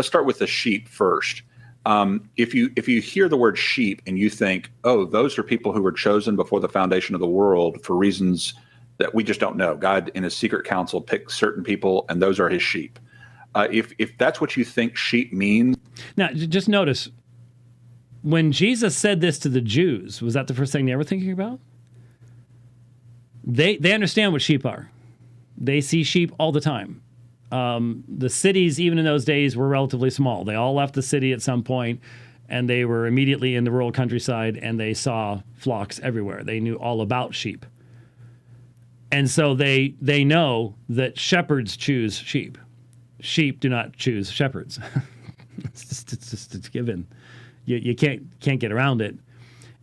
Let's start with the sheep first. If you hear the word sheep and you think, oh, those are people who were chosen before the foundation of the world for reasons that we just don't know. God in his secret counsel picked certain people and those are his sheep. If that's what you think sheep means. Now, just notice, when Jesus said this to the Jews, was that the first thing they were thinking about? They understand what sheep are. They see sheep all the time. The cities, even in those days, were relatively small. They all left the city at some point, and they were immediately in the rural countryside, and they saw flocks everywhere. They knew all about sheep. And so they know that shepherds choose sheep. Sheep do not choose shepherds. it's just given. You can't get around it.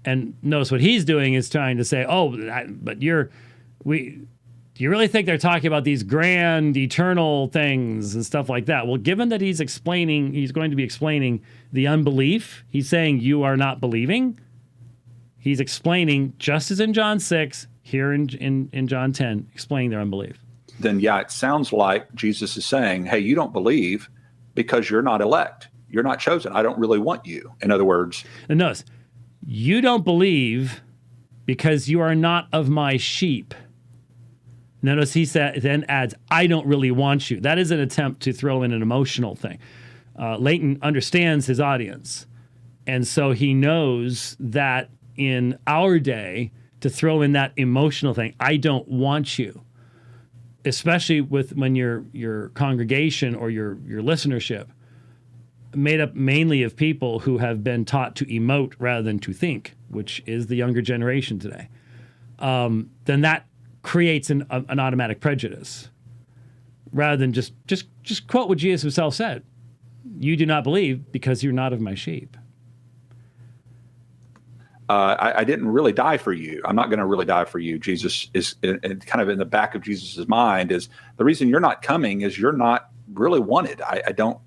And notice what he's doing is trying to say, but you really think they're talking about these grand eternal things and stuff like that? Well, given that he's going to be explaining the unbelief, he's saying you are not believing. He's explaining, just as in John 6, here in John 10, explaining their unbelief. Then, yeah, it sounds like Jesus is saying, hey, you don't believe because you're not elect. You're not chosen. I don't really want you. In other words. And notice, you don't believe because you are not of my sheep. Notice he then adds, I don't really want you. That is an attempt to throw in an emotional thing. Leighton understands his audience. And so he knows that in our day, to throw in that emotional thing, I don't want you, especially when your congregation or your listenership made up mainly of people who have been taught to emote rather than to think, which is the younger generation today, then that creates an automatic prejudice. Rather than just quote what Jesus himself said, you do not believe because you're not of my sheep. I didn't really die for you. I'm not going to really die for you. Jesus is kind of in the back of Jesus's mind is the reason you're not coming is you're not really wanted. I don't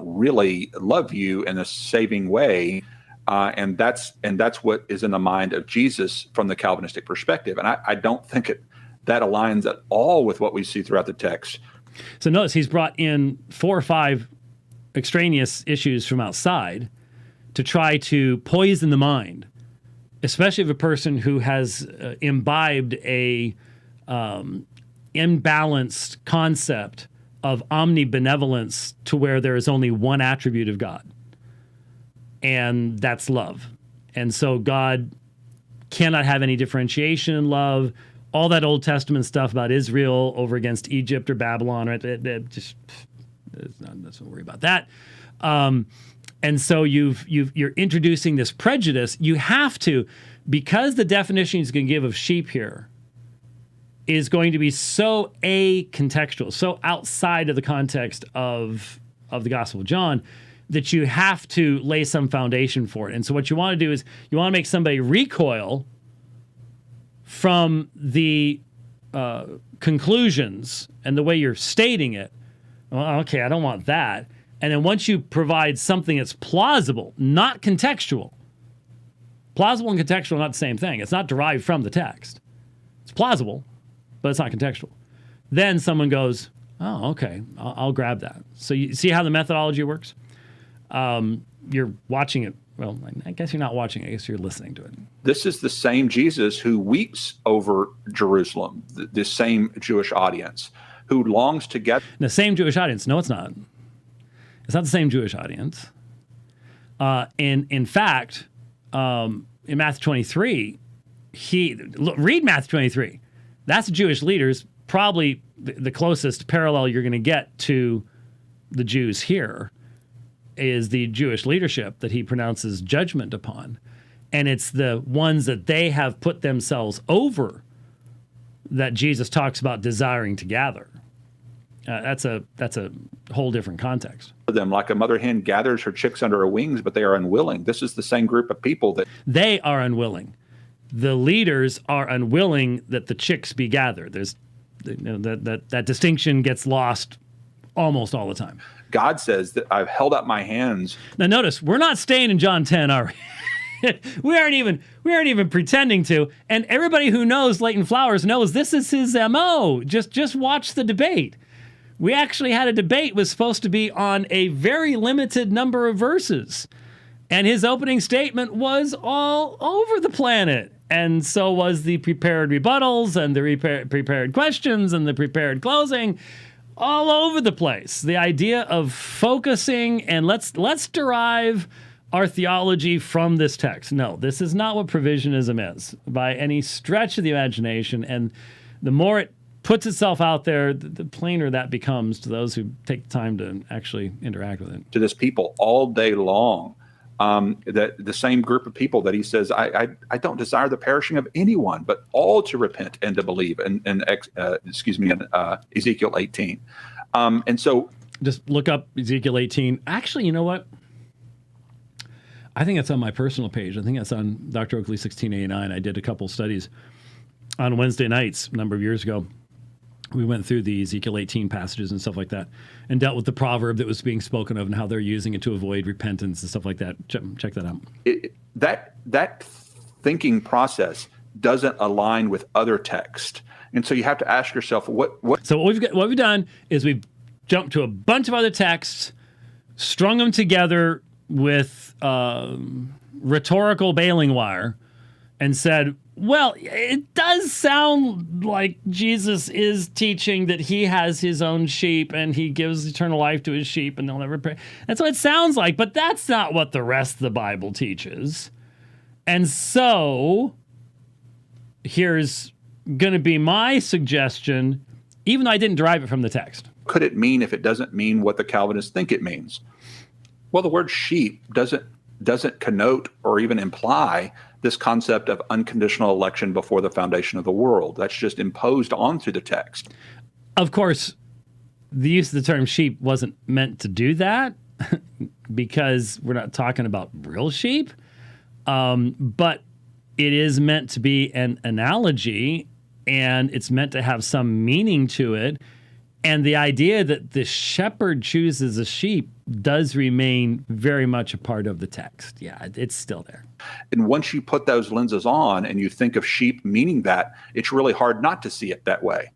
really love you in a saving way. And that's what is in the mind of Jesus from the Calvinistic perspective. And I don't think that aligns at all with what we see throughout the text. So notice he's brought in 4 or 5 extraneous issues from outside to try to poison the mind, especially of a person who has imbibed a imbalanced concept of omnibenevolence to where there is only one attribute of God, and that's love. And so God cannot have any differentiation in love. All that Old Testament stuff about Israel over against Egypt or Babylon, right? Let's not worry about that. And so you're introducing this prejudice. You have to, because the definition he's going to give of sheep here is going to be so contextual, so outside of the context of the Gospel of John, that you have to lay some foundation for it. And so what you want to do is you want to make somebody recoil from the conclusions and the way you're stating it. Well, okay, I don't want that. And then once you provide something that's plausible, not contextual. Plausible and contextual are not the same thing. It's not derived from the text. It's plausible, but it's not contextual. Then someone goes, oh, okay, I'll grab that. So you see how the methodology works? You're watching it. Well, I guess you're not watching it. I guess you're listening to it. This is the same Jesus who weeps over Jerusalem, the same Jewish audience, who longs to get... The same Jewish audience. No, it's not. It's not the same Jewish audience. In fact, in Matthew 23, read Matthew 23. That's the Jewish leaders, probably the closest parallel you're going to get to the Jews here is the Jewish leadership that he pronounces judgment upon. And it's the ones that they have put themselves over that Jesus talks about desiring to gather. That's a whole different context. Them like a mother hen gathers her chicks under her wings, but they are unwilling. This is the same group of people that... They are unwilling. The leaders are unwilling that the chicks be gathered. There's that distinction gets lost almost all the time. God says that I've held up my hands. Now notice, we're not staying in John 10, are we? we aren't even pretending to. And everybody who knows Leighton Flowers knows this is his MO. Just watch the debate. We actually had a debate, was supposed to be on a very limited number of verses. And his opening statement was all over the planet. And so was the prepared rebuttals and the prepared questions and the prepared closing, all over the place. The idea of focusing and let's derive our theology from this text. No, this is not what provisionism is by any stretch of the imagination. And the more it puts itself out there, the plainer that becomes to those who take the time to actually interact with it. To this people all day long, that the same group of people that he says, I don't desire the perishing of anyone, but all to repent and to believe. In Ezekiel 18. And so, just look up Ezekiel 18. Actually, you know what? I think it's on my personal page. I think it's on Dr. Oakley 1689. I did a couple studies on Wednesday nights a number of years ago. We went through the Ezekiel 18 passages and stuff like that and dealt with the proverb that was being spoken of and how they're using it to avoid repentance and stuff like that. Check that out. That thinking process doesn't align with other text. And so you have to ask yourself, what? So what we've done is we've jumped to a bunch of other texts, strung them together with rhetorical baling wire, and said, well, it does sound like Jesus is teaching that he has his own sheep and he gives eternal life to his sheep and they'll never pray. That's what it sounds like, but that's not what the rest of the Bible teaches. And so here's going to be my suggestion, even though I didn't derive it from the text. Could it mean if it doesn't mean what the Calvinists think it means? Well, the word sheep doesn't connote or even imply this concept of unconditional election before the foundation of the world. That's just imposed onto the text. Of course, the use of the term sheep wasn't meant to do that because we're not talking about real sheep, but it is meant to be an analogy and it's meant to have some meaning to it. And the idea that the shepherd chooses a sheep does remain very much a part of the text. Yeah, it's still there. And once you put those lenses on and you think of sheep meaning that, it's really hard not to see it that way.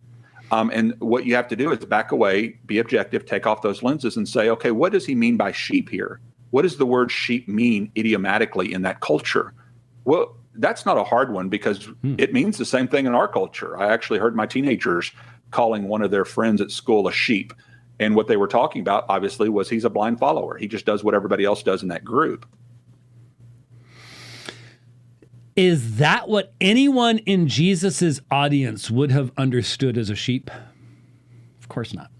And what you have to do is back away, be objective, take off those lenses and say, okay, what does he mean by sheep here? What does the word sheep mean idiomatically in that culture? Well, that's not a hard one because it means the same thing in our culture. I actually heard my teenagers calling one of their friends at school a sheep. And what they were talking about, obviously, was he's a blind follower. He just does what everybody else does in that group. Is that what anyone in Jesus's audience would have understood as a sheep? Of course not.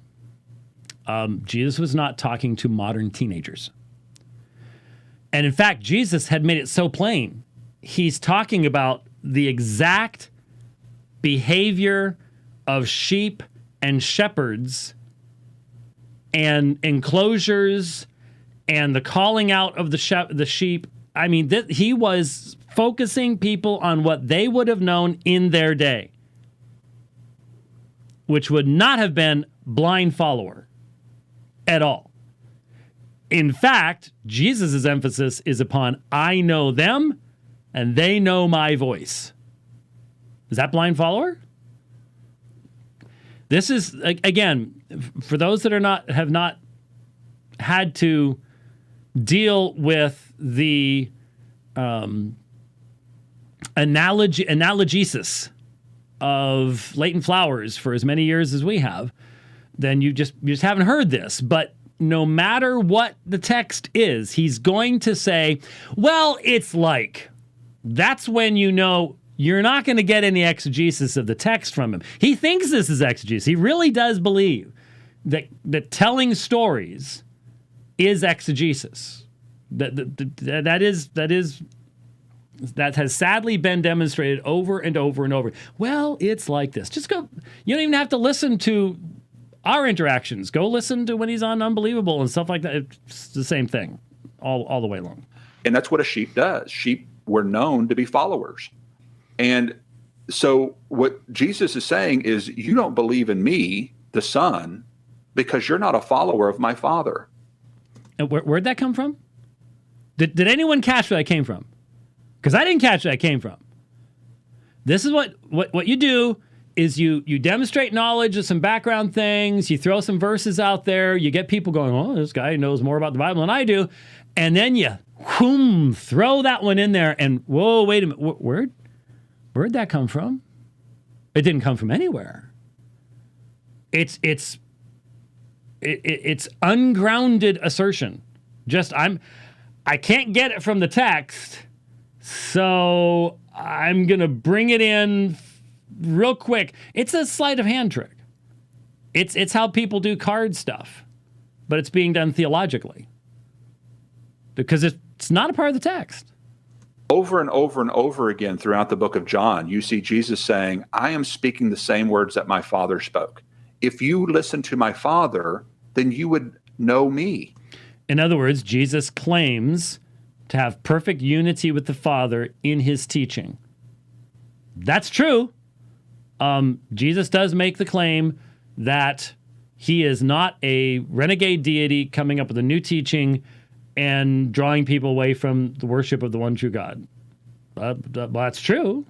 Jesus was not talking to modern teenagers. And in fact, Jesus had made it so plain. He's talking about the exact behavior of sheep and shepherds and enclosures and the calling out of the sheep. I mean, he was focusing people on what they would have known in their day, which would not have been blind follower at all. In fact, Jesus' emphasis is upon, I know them and they know my voice. Is that blind follower? This is, again, for those that have not had to deal with the analygesis of Leighton Flowers for as many years as we have, then you just haven't heard this. But no matter what the text is, he's going to say, well, it's like. That's when you know you're not going to get any exegesis of the text from him. He thinks this is exegesis. He really does believe that telling stories is exegesis. That has sadly been demonstrated over and over and over. Well, it's like this. Just go. You don't even have to listen to our interactions. Go listen to when he's on Unbelievable and stuff like that. It's the same thing all the way along. And that's what a sheep does. Sheep were known to be followers. And so what Jesus is saying is, you don't believe in me, the Son, because you're not a follower of my Father. And where'd that come from? Did anyone catch where that came from? Because I didn't catch where that came from. This is what you do is you demonstrate knowledge of some background things, you throw some verses out there, you get people going, oh, this guy knows more about the Bible than I do, and then you throw that one in there, and whoa, wait a minute, where'd that come from? It didn't come from anywhere. It's ungrounded assertion. I can't get it from the text, so I'm gonna bring it in real quick. It's a sleight of hand trick. It's how people do card stuff, but it's being done theologically because it's not a part of the text. Over and over and over again throughout the book of John, you see Jesus saying, I am speaking the same words that my Father spoke. If you listen to my Father, then you would know me. In other words, Jesus claims to have perfect unity with the Father in his teaching. That's true. Jesus does make the claim that he is not a renegade deity coming up with a new teaching and drawing people away from the worship of the one true God. That's true.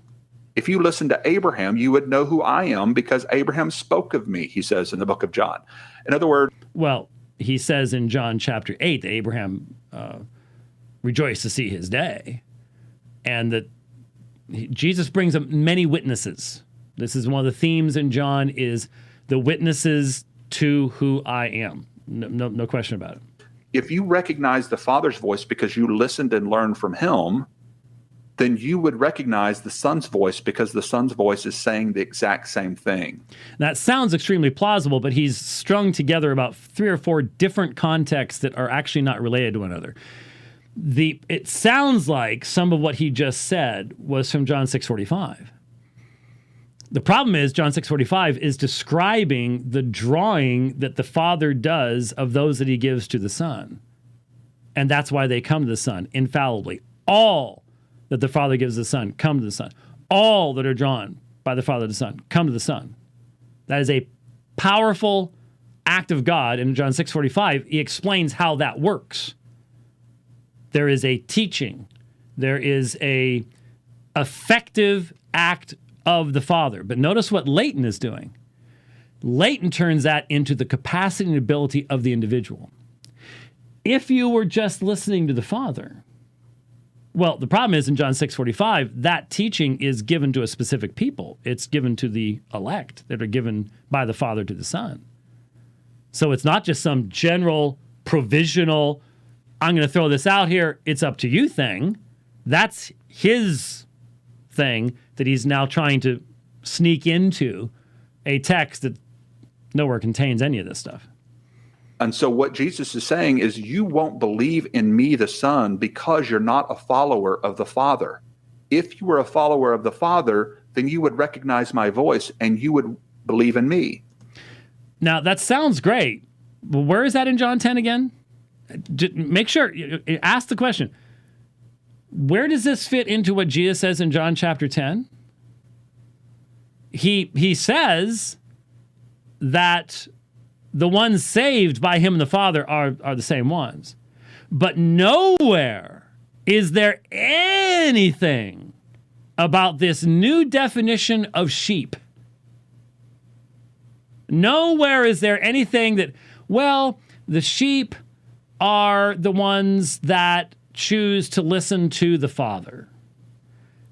If you listen to Abraham, you would know who I am because Abraham spoke of me, he says in the book of John. In other words, well, he says in John chapter 8 that Abraham rejoiced to see his day, and that Jesus brings up many witnesses. This is one of the themes in John is the witnesses to who I am. No question about it. If you recognize the Father's voice because you listened and learned from him, then you would recognize the Son's voice because the Son's voice is saying the exact same thing. That sounds extremely plausible, but he's strung together about 3 or 4 different contexts that are actually not related to one another. It sounds like some of what he just said was from John 6:45. The problem is John 6:45 is describing the drawing that the Father does of those that he gives to the Son. And that's why they come to the Son infallibly. All that the Father gives the Son come to the Son. All that are drawn by the Father to the Son come to the Son. That is a powerful act of God. In John 6:45, he explains how that works. There is a teaching. There is a effective act of the Father. But notice what Leighton is doing. Leighton turns that into the capacity and ability of the individual. If you were just listening to the Father, well, the problem is in John 6:45, that teaching is given to a specific people. It's given to the elect that are given by the Father to the Son. So it's not just some general, provisional, I'm going to throw this out here, it's up to you thing. That's his thing that he's now trying to sneak into a text that nowhere contains any of this stuff. And so what Jesus is saying is you won't believe in me, the Son, because you're not a follower of the Father. If you were a follower of the Father, then you would recognize my voice and you would believe in me. Now, that sounds great. But where is that in John 10 again? Make sure, ask the question. Where does this fit into what Jesus says in John chapter 10? He says that the ones saved by him and the Father are the same ones. But nowhere is there anything about this new definition of sheep. Nowhere is there anything that, well, the sheep are the ones that choose to listen to the Father.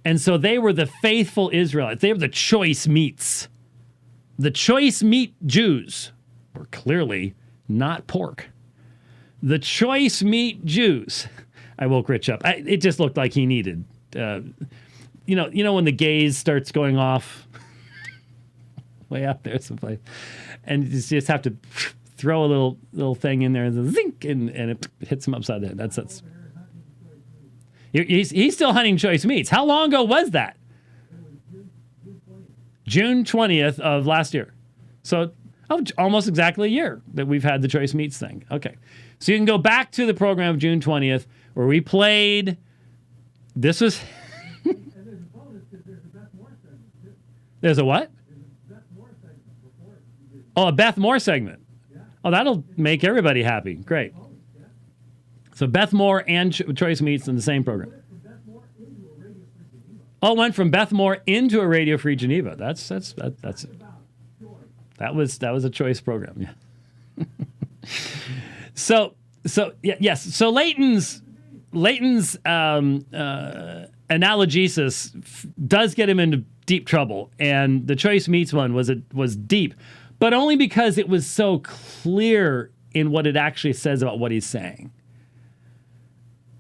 And so they were the faithful Israelites. They were the choice meats. The choice meat Jews were clearly not pork. The choice meat Jews. I woke Rich up. It just looked like he needed, you know when the gaze starts going off way out there someplace, and you just have to throw a little thing in there, and zink, and it hits him upside the head. That's. He's still hunting choice meats. How long ago was that? June 20th of last year. So almost exactly a year that we've had the choice meats thing. Okay. So you can go back to the program of June 20th where we played. This was. There's a what? Oh, a Beth Moore segment. Oh, that'll make everybody happy. Great. So Beth Moore and Choice Meats in the same program. Oh, it went from Bethmore into a Radio Free Geneva. That was a choice program. Yeah. Yes. So Leighton's analygesis does get him into deep trouble, and the choice meats one was deep, but only because it was so clear in what it actually says about what he's saying,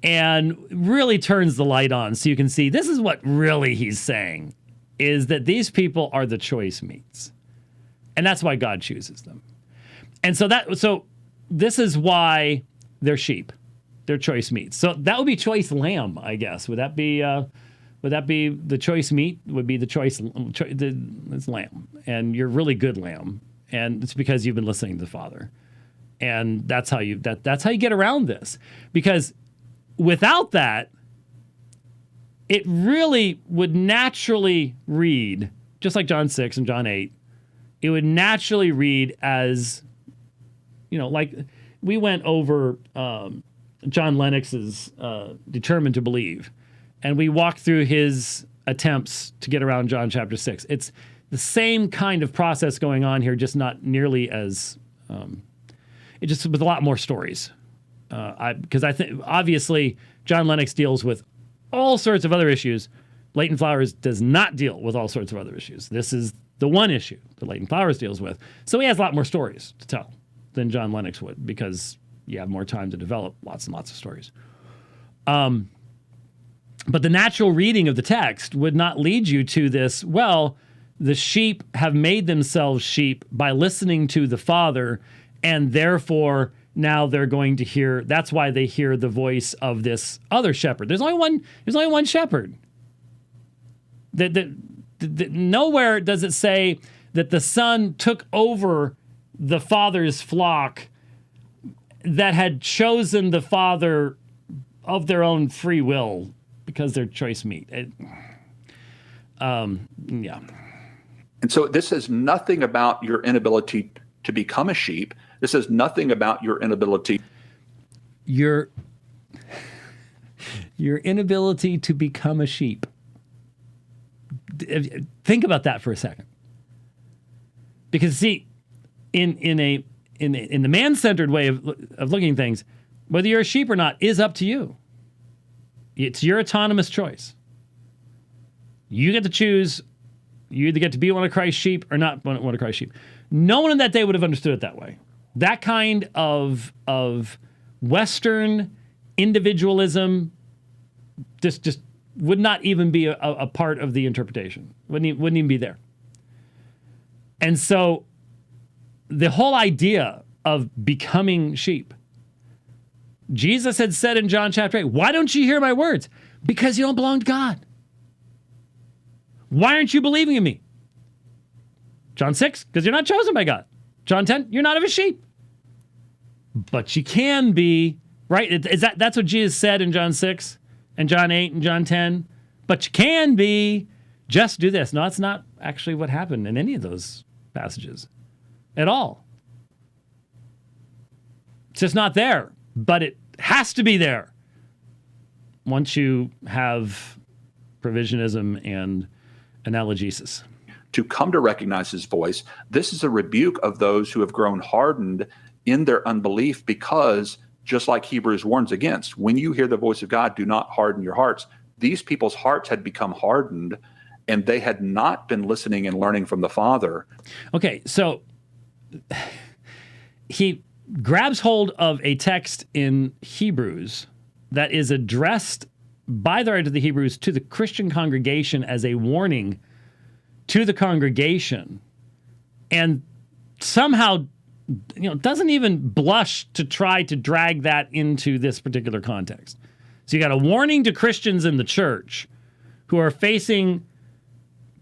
and really turns the light on so you can see this is what really he's saying, is that these people are the choice meats, and that's why God chooses them. And so this is why they're sheep. They're choice meats. So that would be choice lamb, I guess. Would that be the choice meat? Would be the it's lamb, and you're really good lamb, and it's because you've been listening to the Father, and that's how you get around this. Because without that, it really would naturally read just like John 6 and John 8. It would naturally read as, like we went over John Lennox's Determined to Believe, and we walked through his attempts to get around John chapter 6. It's the same kind of process going on here, just not nearly as, it just with a lot more stories. Because I think, obviously, John Lennox deals with all sorts of other issues. Leighton Flowers does not deal with all sorts of other issues. This is the one issue that Leighton Flowers deals with. So he has a lot more stories to tell than John Lennox would, because you have more time to develop lots and lots of stories. But the natural reading of the text would not lead you to this, well, the sheep have made themselves sheep by listening to the Father, and therefore now they're going to hear, that's why they hear the voice of this other shepherd. There's only one shepherd. Nowhere does it say that the Son took over the Father's flock that had chosen the Father of their own free will because they're choice meat. Yeah. And so this says nothing about your inability to become a sheep. This says nothing about your inability. Your inability to become a sheep. Think about that for a second. Because see, in the man-centered way of looking at things, whether you're a sheep or not is up to you. It's your autonomous choice. You get to choose. You either get to be one of Christ's sheep or not one of Christ's sheep. No one in that day would have understood it that way. That kind of Western individualism just would not even be a part of the interpretation. Wouldn't even be there. And so the whole idea of becoming sheep, Jesus had said in John chapter 8, why don't you hear my words? Because you don't belong to God. Why aren't you believing in me? John 6, because you're not chosen by God. John 10, you're not of his sheep. But you can be, right? That's what Jesus said in John 6 and John 8 and John 10. But you can be, just do this. No, that's not actually what happened in any of those passages at all. It's just not there. But it has to be there once you have provisionism and analygesis. To come to recognize his voice, this is a rebuke of those who have grown hardened in their unbelief, because just like Hebrews warns against, when you hear the voice of God, do not harden your hearts. These people's hearts had become hardened, and they had not been listening and learning from the Father. Okay, so he grabs hold of a text in Hebrews that is addressed by the writer of the Hebrews to the Christian congregation as a warning to the congregation, and somehow doesn't even blush to try to drag that into this particular context. So you got a warning to Christians in the church who are facing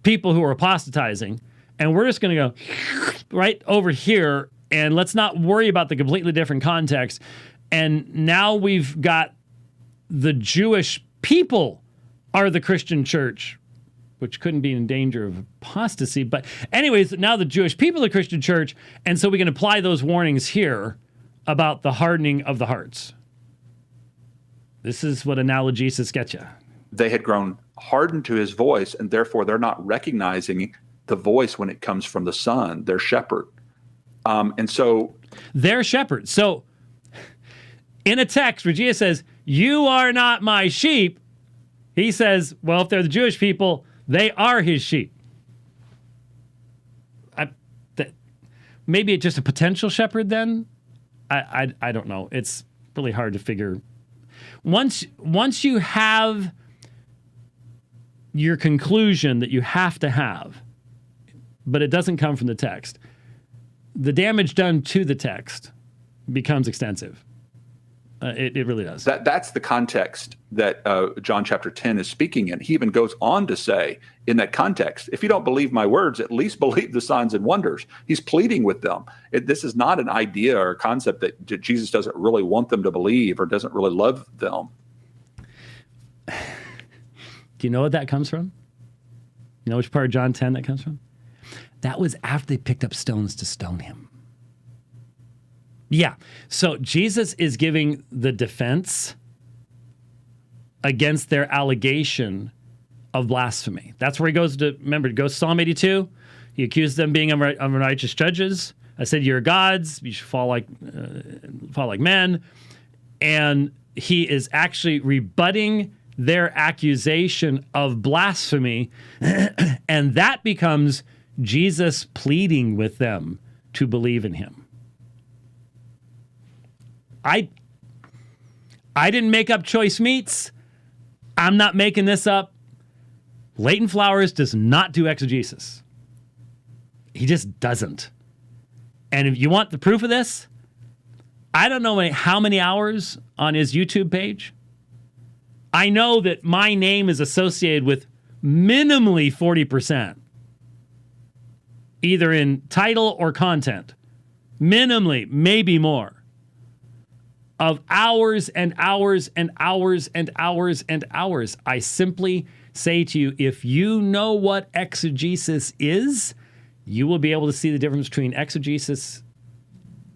people who are apostatizing, and we're just going to go right over here, and let's not worry about the completely different context. And now we've got the Jewish people are the Christian church, which couldn't be in danger of apostasy. But anyways, now the Jewish people are the Christian church, and so we can apply those warnings here about the hardening of the hearts. This is what analygesis gets you. they had grown hardened to his voice, and therefore they're not recognizing the voice when it comes from the Son, their shepherd. And so their shepherd. So in a text where Jesus says, "You are not my sheep," he says, well, if they're the Jewish people, they are his sheep. Maybe it's just a potential shepherd then? I don't know. It's really hard to figure. Once you have your conclusion that you have to have, but it doesn't come from the text, the damage done to the text becomes extensive. It really does. That's the context that John chapter 10 is speaking in. He even goes on to say in that context, if you don't believe my words, at least believe the signs and wonders. He's pleading with them. This is not an idea or a concept that Jesus doesn't really want them to believe or doesn't really love them. Do you know what that comes from? You know which part of John 10 that comes from? That was after they picked up stones to stone him. Yeah. So Jesus is giving the defense against their allegation of blasphemy. That's where he goes to, remember, he goes to Psalm 82. He accused them of being unrighteous judges. I said, you're gods. You should fall like men. And he is actually rebutting their accusation of blasphemy. And that becomes Jesus pleading with them to believe in him. I didn't make up choice meats. I'm not making this up. Leighton Flowers does not do exegesis. He just doesn't. And if you want the proof of this, I don't know how many hours on his YouTube page. I know that my name is associated with minimally 40%, either in title or content. Minimally, maybe more. Of hours and hours and hours and hours and hours. I simply say to you, if you know what exegesis is, you will be able to see the difference between exegesis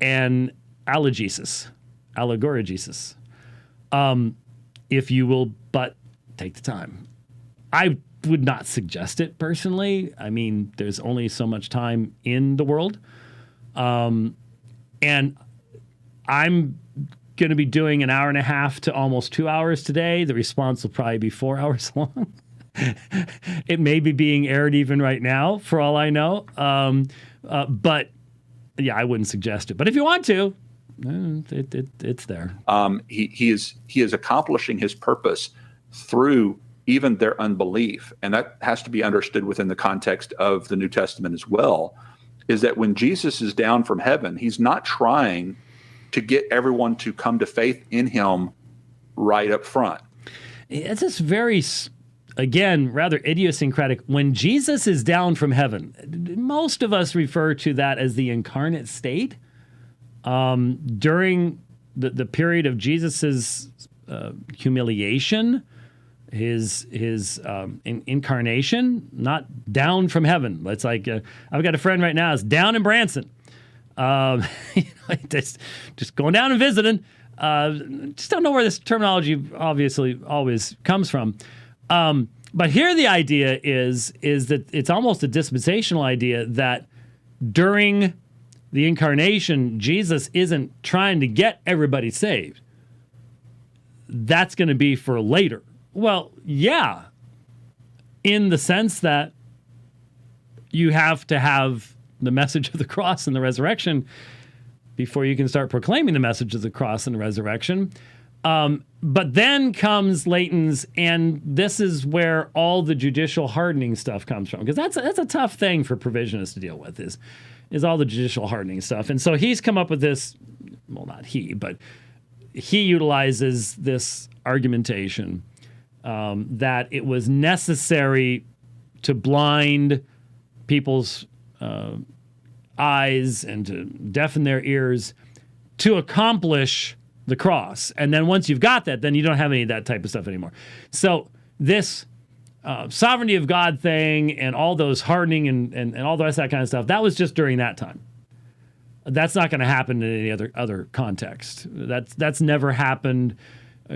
and analygesis. If you will but take the time. I would not suggest it personally. I mean, there's only so much time in the world. And I'm going to be doing an hour and a half to almost 2 hours today. The response will probably be 4 hours long. It may be being aired even right now, for all I know. But yeah, I wouldn't suggest it. But if you want to, it's there. He is accomplishing his purpose through even their unbelief, and that has to be understood within the context of the New Testament as well. Is that when Jesus is down from heaven, he's not trying to get everyone to come to faith in him right up front. It's just very, again, rather idiosyncratic. When Jesus is down from heaven, most of us refer to that as the incarnate state. During the period of Jesus's humiliation, his incarnation, not down from heaven. It's like I've got a friend right now is down in Branson. Just going down and visiting. Just don't know where this terminology obviously always comes from. But here the idea is that it's almost a dispensational idea that during the incarnation, Jesus isn't trying to get everybody saved. That's going to be for later. Well, yeah, in the sense that you have to have the message of the cross and the resurrection before you can start proclaiming the message of the cross and the resurrection. But then comes Leighton's, and this is where all the judicial hardening stuff comes from, because that's a tough thing for provisionists to deal with, is all the judicial hardening stuff. And so he's come up with this, well, not he, but he utilizes this argumentation that it was necessary to blind people's eyes and to deafen their ears to accomplish the cross. And then once you've got that, then you don't have any of that type of stuff anymore. So this sovereignty of God thing and all those hardening and all the rest of that kind of stuff, that was just during that time. That's not going to happen in any other context. That's never happened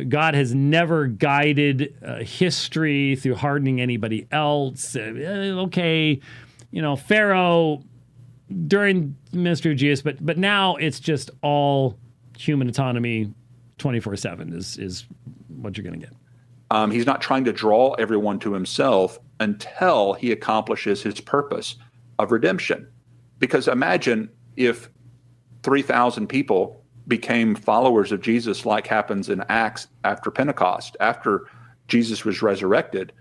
God has never guided history through hardening anybody else. Okay, Pharaoh during the ministry of Jesus, but now it's just all human autonomy 24/7 is what you're going to get. He's not trying to draw everyone to himself until he accomplishes his purpose of redemption. Because imagine if 3,000 people became followers of Jesus, like happens in Acts after Pentecost, after Jesus was resurrected.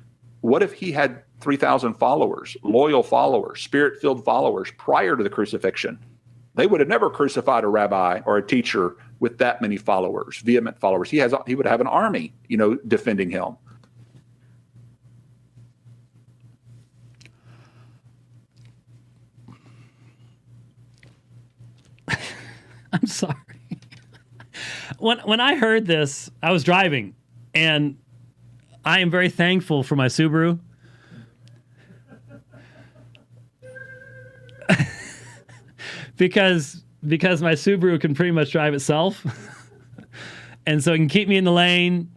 What if he had 3,000 followers, loyal followers, spirit-filled followers prior to the crucifixion? They would have never crucified a rabbi or a teacher with that many followers, vehement followers. He would have an army, defending him. I'm sorry. When I heard this, I was driving, and I am very thankful for my Subaru. because my Subaru can pretty much drive itself. And so it can keep me in the lane,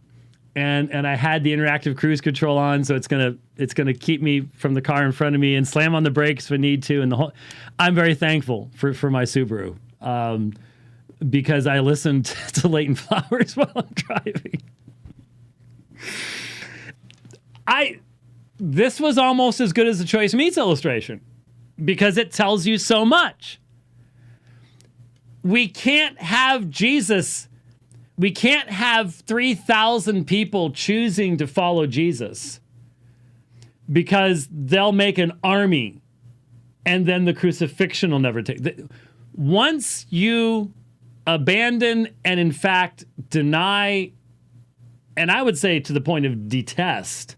and I had the interactive cruise control on, so it's gonna keep me from the car in front of me and slam on the brakes if I need to. And I'm very thankful for my Subaru. Because I listened to Leighton Flowers while I'm driving. This was almost as good as the Choice Meats illustration because it tells you so much. We can't have Jesus. We can't have 3,000 people choosing to follow Jesus because they'll make an army and then the crucifixion will never take. Once you abandon and in fact deny, and I would say to the point of detest,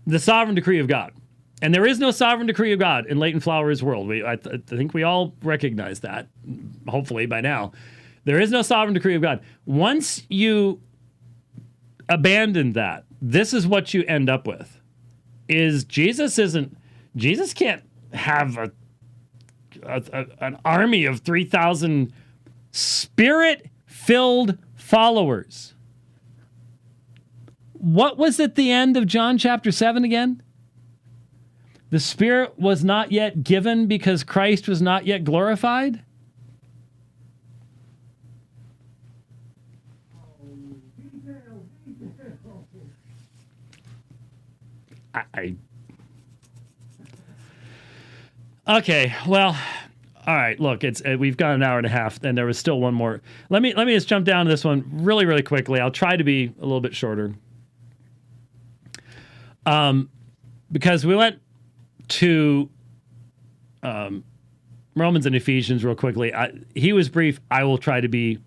the sovereign decree of God. And there is no sovereign decree of God in Leighton Flowers' world. I think we all recognize that, hopefully by now. There is no sovereign decree of God. Once you abandon that, this is what you end up with. Jesus can't have an army of 3,000 Spirit-filled followers. What was at the end of John chapter 7 again? The Spirit was not yet given because Christ was not yet glorified? Okay, well, all right, look, we've got an hour and a half, and there was still one more. Let me just jump down to this one really, really quickly. I'll try to be a little bit shorter. Because we went to Romans and Ephesians real quickly. He was brief. I will try to be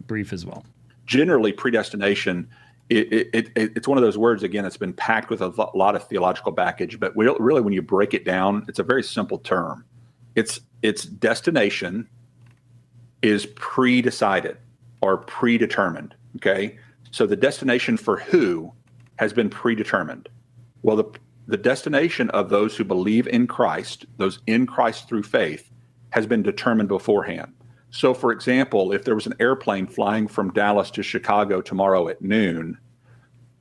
brief as well. Generally, predestination, it's one of those words, again, it's been packed with a lot of theological baggage, but really when you break it down, it's a very simple term. Its destination is pre-decided or predetermined, okay? So the destination for who has been predetermined. Well, the destination of those who believe in Christ, those in Christ through faith, has been determined beforehand. So, for example, if there was an airplane flying from Dallas to Chicago tomorrow at noon,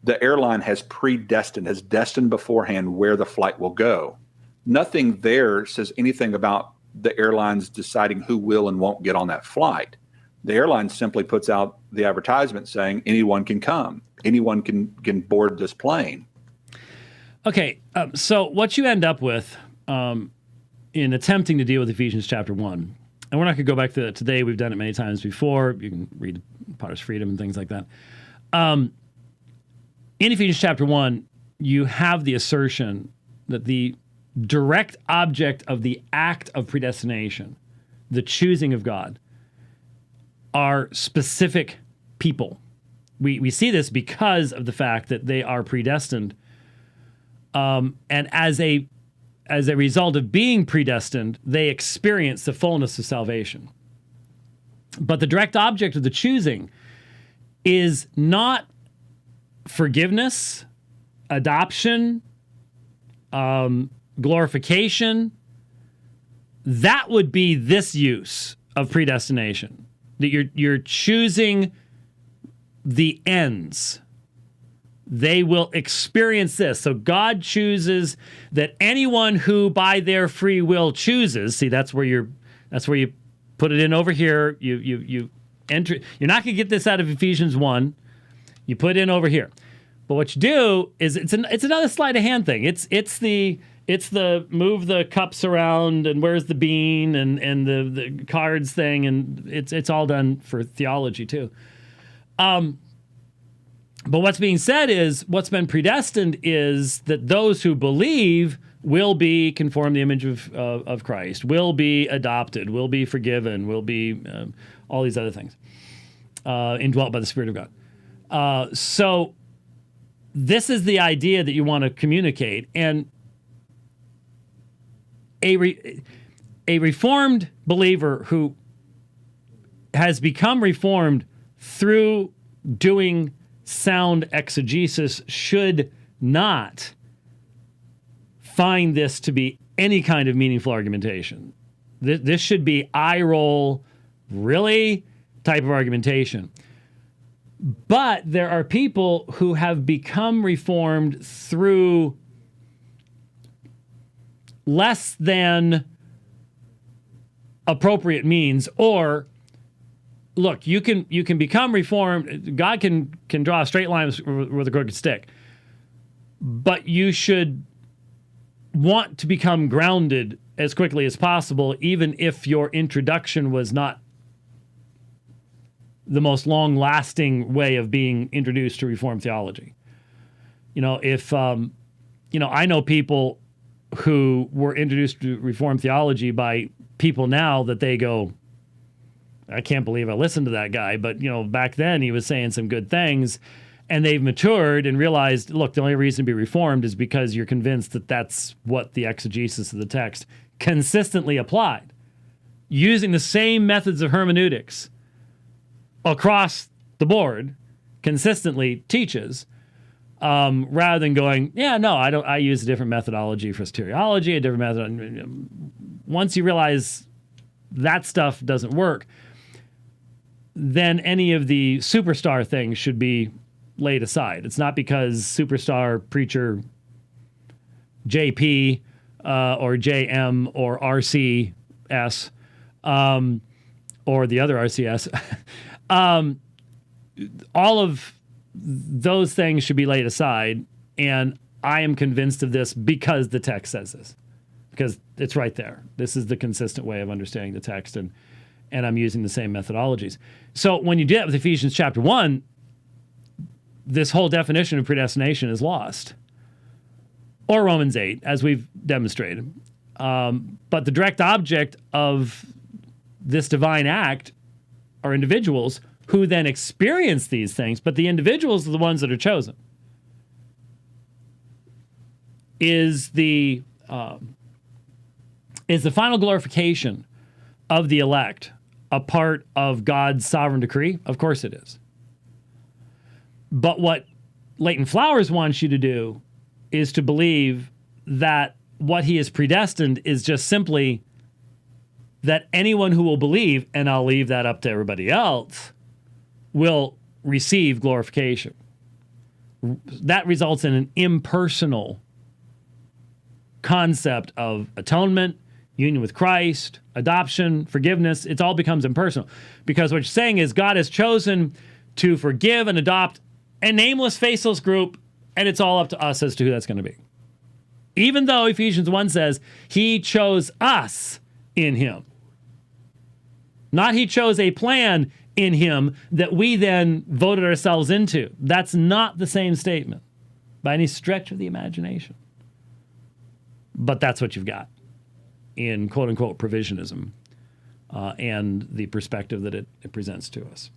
the airline has destined beforehand where the flight will go. Nothing there says anything about the airlines deciding who will and won't get on that flight. The airline simply puts out the advertisement saying anyone can come, anyone can board this plane. Okay, so what you end up with in attempting to deal with Ephesians chapter 1, and we're not going to go back to that today. We've done it many times before. You can read Potter's Freedom and things like that. In Ephesians chapter 1, you have the assertion that the direct object of the act of predestination, the choosing of God, are specific people. We see this because of the fact that they are predestined. And as a result of being predestined, they experience the fullness of salvation. But the direct object of the choosing is not forgiveness, adoption, glorification. That would be this use of predestination. That you're choosing the ends. They will experience this. So God chooses that anyone who by their free will chooses, see, that's where you put it in over here. You enter. You're not going to get this out of Ephesians 1. You put it in over here. But what you do is it's another sleight of hand thing. It's the move the cups around and where's the bean and the cards thing, and it's all done for theology too. But what's being said is what's been predestined is that those who believe will be conformed to the image of Christ, will be adopted, will be forgiven, will be all these other things, indwelt by the Spirit of God. So this is the idea that you want to communicate. And a reformed believer who has become reformed through doing sound exegesis should not find this to be any kind of meaningful argumentation. This should be eye roll, really type of argumentation. But there are people who have become reformed through less than appropriate means, or look, you can become reformed. God can draw a straight line with a crooked stick, but you should want to become grounded as quickly as possible, even if your introduction was not the most long-lasting way of being introduced to Reformed theology. If I know people who were introduced to Reformed theology by people now that they go, I can't believe I listened to that guy, but back then he was saying some good things, and they've matured and realized, look, the only reason to be reformed is because you're convinced that that's what the exegesis of the text consistently applied, using the same methods of hermeneutics across the board, consistently teaches, rather than going, I use a different methodology for soteriology, a different method. Once you realize that stuff doesn't work, then any of the superstar things should be laid aside. It's not because superstar preacher JP or JM or RCS or the other RCS, all of those things should be laid aside. And I am convinced of this because the text says this, because it's right there. This is the consistent way of understanding the text, and I'm using the same methodologies. So when you do that with Ephesians chapter 1, this whole definition of predestination is lost. Or Romans 8, as we've demonstrated. But the direct object of this divine act are individuals who then experience these things, but the individuals are the ones that are chosen. Is the final glorification of the elect a part of God's sovereign decree? Of course it is. But what Leighton Flowers wants you to do is to believe that what he has predestined is just simply that anyone who will believe, and I'll leave that up to everybody else, will receive glorification. That results in an impersonal concept of atonement, union with Christ, adoption, forgiveness. It all becomes impersonal. Because what you're saying is God has chosen to forgive and adopt a nameless, faceless group, and it's all up to us as to who that's going to be. Even though Ephesians 1 says he chose us in him. Not he chose a plan in him that we then voted ourselves into. That's not the same statement by any stretch of the imagination. But that's what you've got in quote-unquote provisionism and the perspective that it presents to us.